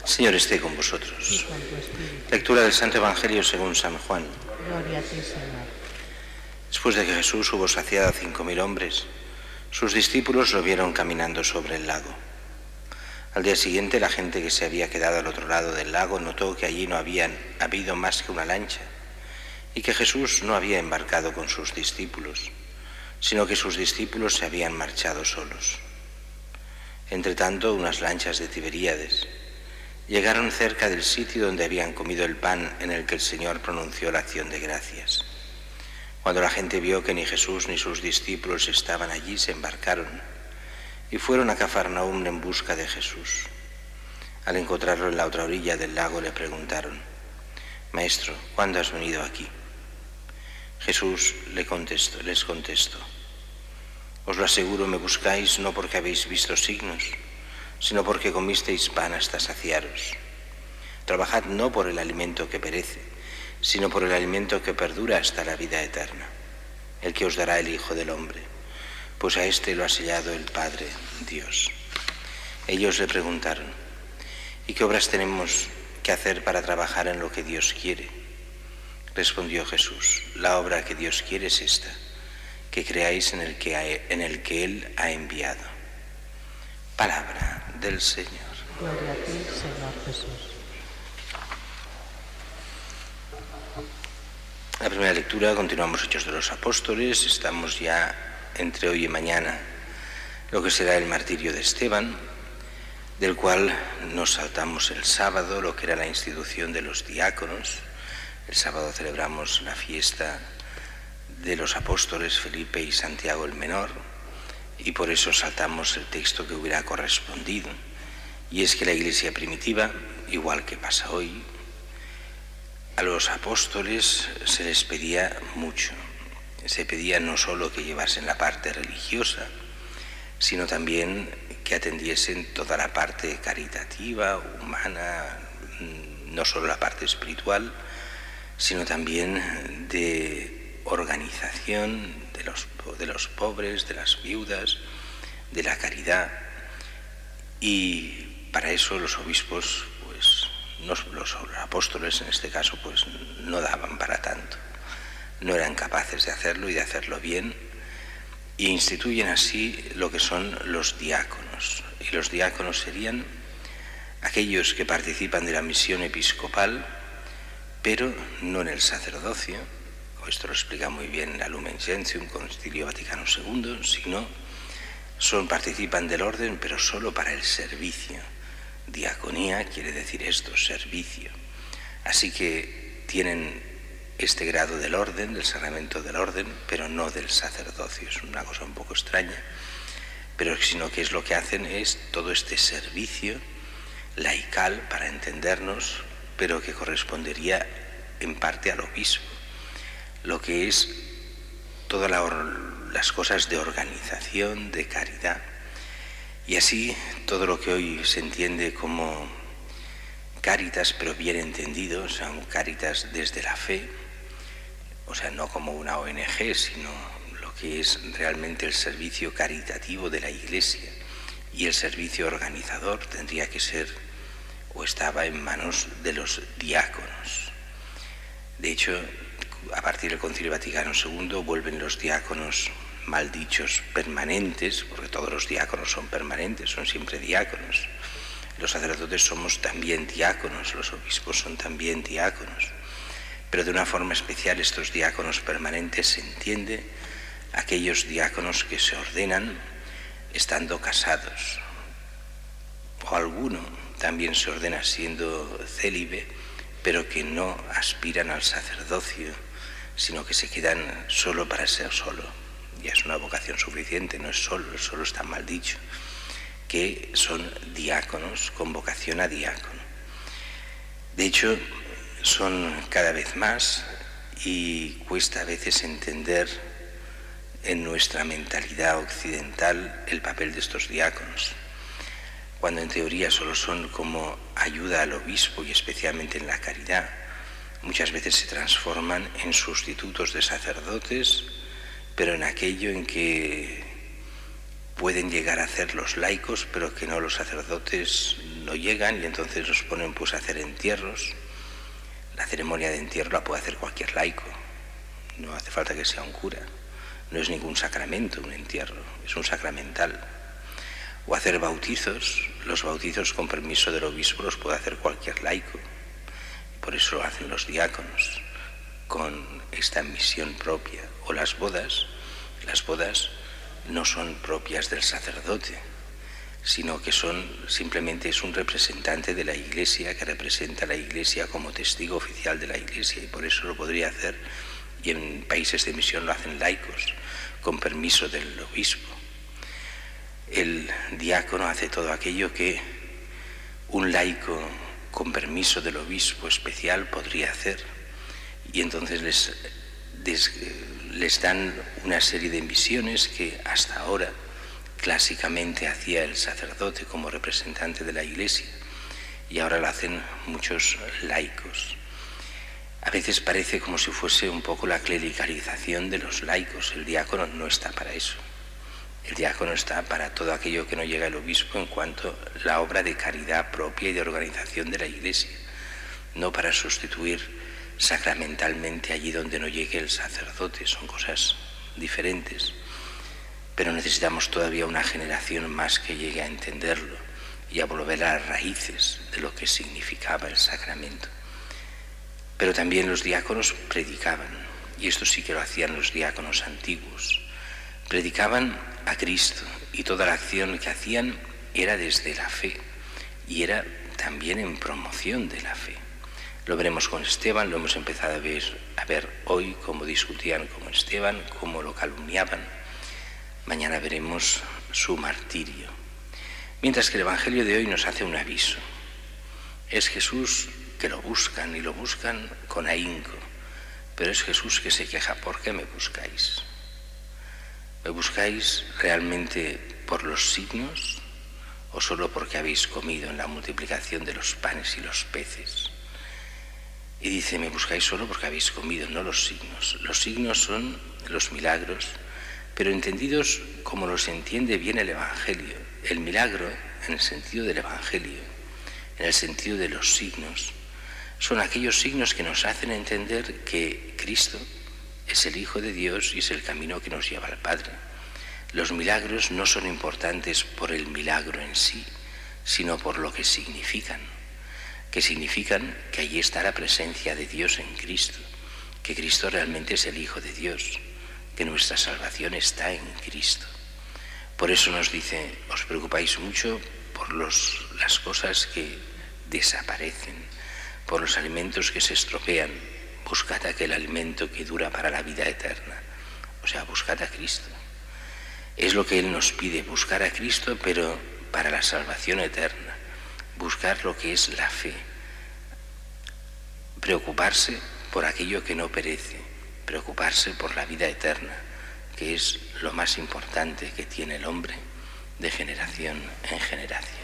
Señor esté con vosotros. Y con tu espíritu. Lectura del Santo Evangelio según San Juan. Gloria a ti, Señor. Después de que Jesús hubo saciado a 5.000 hombres, sus discípulos lo vieron caminando sobre el lago. Al día siguiente, la gente que se había quedado al otro lado del lago notó que allí no habían habido más que una lancha y que Jesús no había embarcado con sus discípulos, sino que sus discípulos se habían marchado solos. Entretanto, unas lanchas de Tiberíades llegaron cerca del sitio donde habían comido el pan en el que el Señor pronunció la acción de gracias. Cuando la gente vio que ni Jesús ni sus discípulos estaban allí, se embarcaron y fueron a Cafarnaúm en busca de Jesús. Al encontrarlo en la otra orilla del lago le preguntaron: «Maestro, ¿cuándo has venido aquí?». Jesús les contestó: «Os lo aseguro, me buscáis no porque habéis visto signos, sino porque comisteis pan hasta saciaros. Trabajad no por el alimento que perece, sino por el alimento que perdura hasta la vida eterna, el que os dará el Hijo del Hombre, pues a éste lo ha sellado el Padre Dios». Ellos le preguntaron: «¿Y qué obras tenemos que hacer para trabajar en lo que Dios quiere?». Respondió Jesús: «La obra que Dios quiere es esta, que creáis en el que Él ha enviado». Palabra del Señor. Gloria a ti, Señor Jesús. La primera lectura, continuamos Hechos de los Apóstoles, estamos ya entre hoy y mañana lo que será el martirio de Esteban, del cual nos saltamos el sábado, lo que era la institución de los diáconos. El sábado celebramos la fiesta de los apóstoles Felipe y Santiago el Menor, y por eso saltamos el texto que hubiera correspondido. Y es que la Iglesia primitiva, igual que pasa hoy, a los apóstoles se les pedía mucho. Se pedía no solo que llevasen la parte religiosa, sino también que atendiesen toda la parte caritativa, humana, no solo la parte espiritual, sino también de organización de los pobres, de las viudas, de la caridad. Y para eso los obispos, los apóstoles en este caso, no daban para tanto. No eran capaces de hacerlo y de hacerlo bien, e instituyen así lo que son los diáconos. Y los diáconos serían aquellos que participan de la misión episcopal, pero no en el sacerdocio. Esto lo explica muy bien la Lumen Gentium, Concilio Vaticano II, sino participan del orden, pero solo para el servicio. Diaconía quiere decir esto, servicio. Así que tienen este grado del orden, del sacramento del orden, pero no del sacerdocio. Es una cosa un poco extraña, pero sino que es lo que hacen es todo este servicio laical, para entendernos, pero que correspondería en parte al obispo, lo que es todas las cosas de organización, de caridad. Y así todo lo que hoy se entiende como Cáritas, pero bien entendido, o sea, un Cáritas desde la fe, o sea, no como una ONG, sino lo que es realmente el servicio caritativo de la Iglesia, y el servicio organizador tendría que ser, o estaba en manos de los diáconos. De hecho, a partir del Concilio Vaticano II vuelven los diáconos maldichos permanentes, porque todos los diáconos son permanentes, son siempre diáconos. Los sacerdotes somos también diáconos, los obispos son también diáconos, pero de una forma especial estos diáconos permanentes se entiende aquellos diáconos que se ordenan estando casados, o alguno también se ordena siendo célibe, pero que no aspiran al sacerdocio, sino que se quedan solo para ser solo. Ya es una vocación suficiente, no es solo, el solo está mal dicho, que son diáconos con vocación a diácono. De hecho, son cada vez más, y cuesta a veces entender en nuestra mentalidad occidental el papel de estos diáconos, cuando en teoría solo son como ayuda al obispo, y especialmente en la caridad. Muchas veces se transforman en sustitutos de sacerdotes, pero en aquello en que pueden llegar a ser los laicos, pero que no los sacerdotes no llegan y entonces los ponen pues a hacer entierros. La ceremonia de entierro la puede hacer cualquier laico, no hace falta que sea un cura, no es ningún sacramento un entierro, es un sacramental. O hacer bautizos, los bautizos con permiso del obispo los puede hacer cualquier laico, por eso lo hacen los diáconos, con esta misión propia. O las bodas no son propias del sacerdote, sino que simplemente es un representante de la Iglesia que representa a la Iglesia como testigo oficial de la Iglesia, y por eso lo podría hacer, y en países de misión lo hacen laicos, con permiso del obispo. El diácono hace todo aquello que un laico con permiso del obispo especial podría hacer, y entonces les dan una serie de misiones que hasta ahora clásicamente hacía el sacerdote como representante de la Iglesia, y ahora lo hacen muchos laicos. A veces parece como si fuese un poco la clericalización de los laicos. El diácono no está para eso. El diácono está para todo aquello que no llega el obispo en cuanto a la obra de caridad propia y de organización de la Iglesia, no para sustituir sacramentalmente allí donde no llegue el sacerdote. Son cosas diferentes. Pero necesitamos todavía una generación más que llegue a entenderlo y a volver a las raíces de lo que significaba el sacramento. Pero también los diáconos predicaban, y esto sí que lo hacían los diáconos antiguos. Predicaban a Cristo, y toda la acción que hacían era desde la fe, y era también en promoción de la fe. Lo veremos con Esteban, lo hemos empezado a ver hoy, cómo discutían con Esteban, cómo lo calumniaban. Mañana veremos su martirio. Mientras que el Evangelio de hoy nos hace un aviso. Es Jesús que lo buscan, y lo buscan con ahínco, pero es Jesús que se queja: ¿por qué me buscáis? ¿Me buscáis realmente por los signos o solo porque habéis comido en la multiplicación de los panes y los peces? Y dice: me buscáis solo porque habéis comido, no los signos. Los signos son los milagros, pero entendidos como los entiende bien el Evangelio. El milagro, en el sentido del Evangelio, en el sentido de los signos, son aquellos signos que nos hacen entender que Cristo es el Hijo de Dios y es el camino que nos lleva al Padre. Los milagros no son importantes por el milagro en sí, sino por lo que significan que allí está la presencia de Dios en Cristo, que Cristo realmente es el Hijo de Dios, que nuestra salvación está en Cristo. Por eso nos dice: os preocupáis mucho por las cosas que desaparecen, por los alimentos que se estropean. Buscad aquel alimento que dura para la vida eterna, o sea, buscad a Cristo. Es lo que Él nos pide, buscar a Cristo, pero para la salvación eterna, buscar lo que es la fe, preocuparse por aquello que no perece, preocuparse por la vida eterna, que es lo más importante que tiene el hombre de generación en generación.